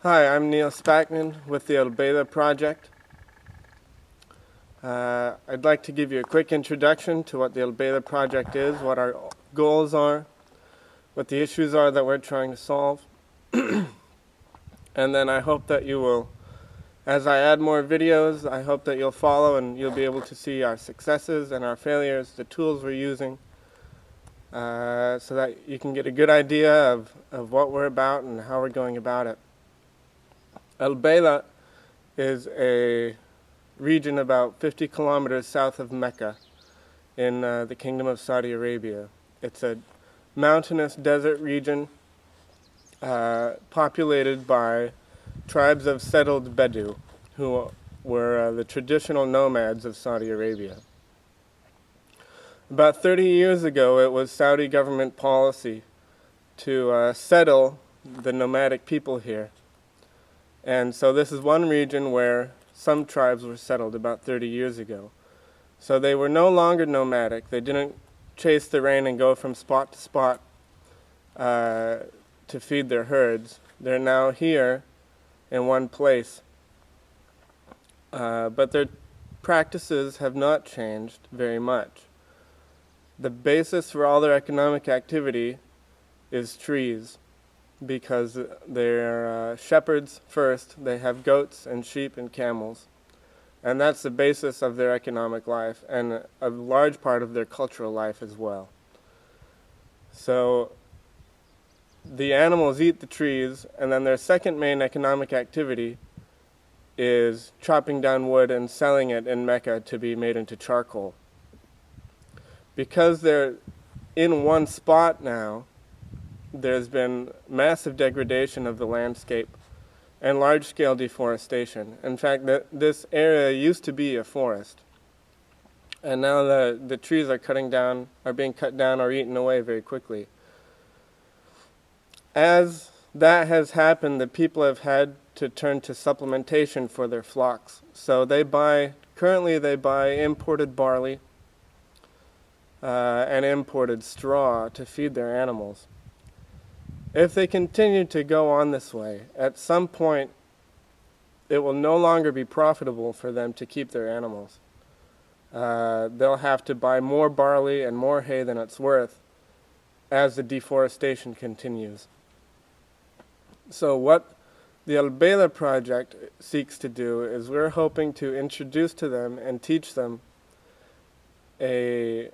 Hi, I'm Neal Spackman with the Al-Baydha project. I'd like to give you a quick introduction to what the Al-Baydha project is, what our goals are, what the issues are that we're trying to solve. And then I hope that you will, as I add more videos, I hope that you'll follow and you'll be able to see our successes and our failures, the tools we're using, so that you can get a good idea of what we're about and how we're going about it. Al-Baydha is a region about 50 kilometers south of Mecca in the Kingdom of Saudi Arabia. It's a mountainous desert region populated by tribes of settled Bedou, who were the traditional nomads of Saudi Arabia. About 30 years ago, it was Saudi government policy to settle the nomadic people here. And so this is one region where some tribes were settled about 30 years ago. So they were no longer nomadic. They didn't chase the rain and go from spot to spot to feed their herds. They're now here in one place. But their practices have not changed very much. The basis for all their economic activity is trees, because they're shepherds first. They have goats and sheep and camels. And that's the basis of their economic life and a large part of their cultural life as well. So the animals eat the trees, and then their second main economic activity is chopping down wood and selling it in Mecca to be made into charcoal. Because they're in one spot now, there's been massive degradation of the landscape and large-scale deforestation. In fact, this area used to be a forest, and now the trees are being cut down or eaten away very quickly. As that has happened, the people have had to turn to supplementation for their flocks. So currently they buy imported barley and imported straw to feed their animals. If they continue to go on this way, at some point it will no longer be profitable for them to keep their animals. They'll have to buy more barley and more hay than it's worth as the deforestation continues. So what the Al-Baydha project seeks to do is we're hoping to introduce to them and teach them a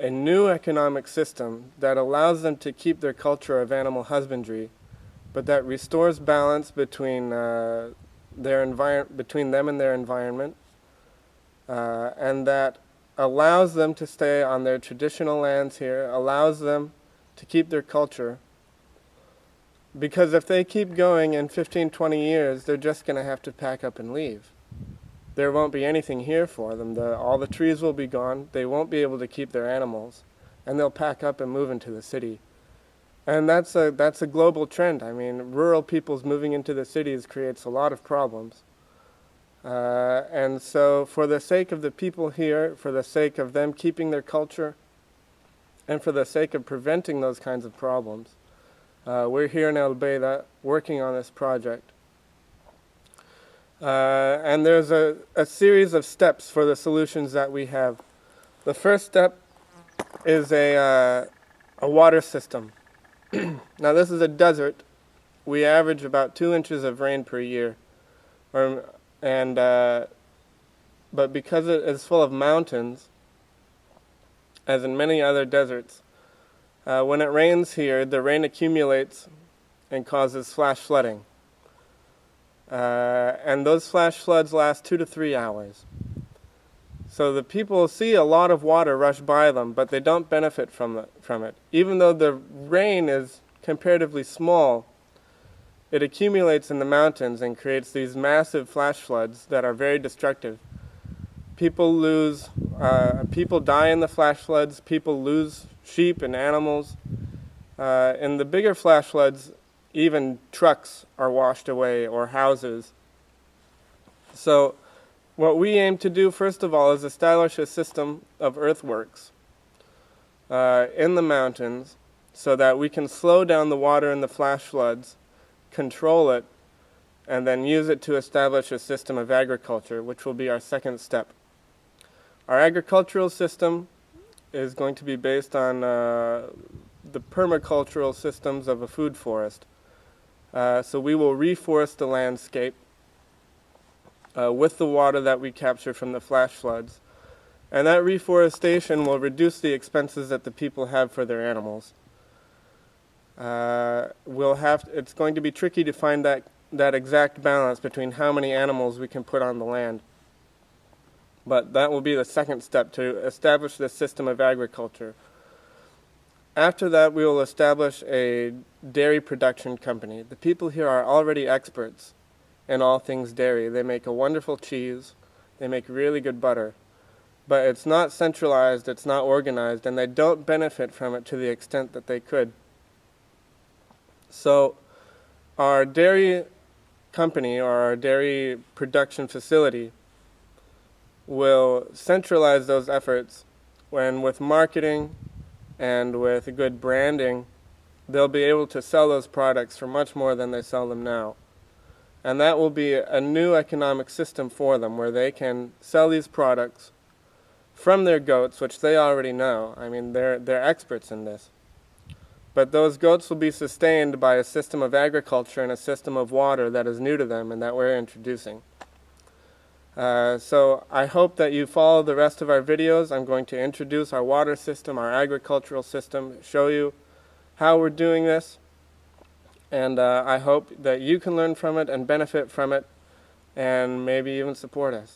new economic system that allows them to keep their culture of animal husbandry, but that restores balance between them and their environment, and that allows them to stay on their traditional lands here, allows them to keep their culture. Because if they keep going in 15, 20 years, they're just going to have to pack up and leave. There won't be anything here for them. All the trees will be gone. They won't be able to keep their animals, and they'll pack up and move into the city. And that's a global trend. I mean, rural peoples moving into the cities creates a lot of problems. And so for the sake of the people here, for the sake of them keeping their culture, and for the sake of preventing those kinds of problems, we're here in Al-Baydha working on this project. And there's a series of steps for the solutions that we have. The first step is a water system. Now this is a desert. We average about 2 inches of rain per year. But because it is full of mountains, as in many other deserts, when it rains here, the rain accumulates and causes flash flooding. And those flash floods last 2 to 3 hours. So the people see a lot of water rush by them, but they don't benefit from it. Even though the rain is comparatively small, it accumulates in the mountains and creates these massive flash floods that are very destructive. People die in the flash floods. People lose sheep and animals. In the bigger flash floods, even trucks are washed away, or houses. So what we aim to do, first of all, is establish a system of earthworks in the mountains so that we can slow down the water in the flash floods, control it, and then use it to establish a system of agriculture, which will be our second step. Our agricultural system is going to be based on the permacultural systems of a food forest. So we will reforest the landscape with the water that we capture from the flash floods. And that reforestation will reduce the expenses that the people have for their animals. It's going to be tricky to find that exact balance between how many animals we can put on the land. But that will be the second step to establish this system of agriculture. After that, we will establish a dairy production company. The people here are already experts in all things dairy. They make a wonderful cheese. They make really good butter. But it's not centralized, it's not organized, and they don't benefit from it to the extent that they could. So our dairy company, or our dairy production facility, will centralize those efforts when, with marketing and with good branding, they'll be able to sell those products for much more than they sell them now. And that will be a new economic system for them, where they can sell these products from their goats, which they already know. I mean, they're experts in this. But those goats will be sustained by a system of agriculture and a system of water that is new to them and that we're introducing. So I hope that you follow the rest of our videos. I'm going to introduce our water system, our agricultural system, show you how we're doing this. And I hope that you can learn from it and benefit from it and maybe even support us.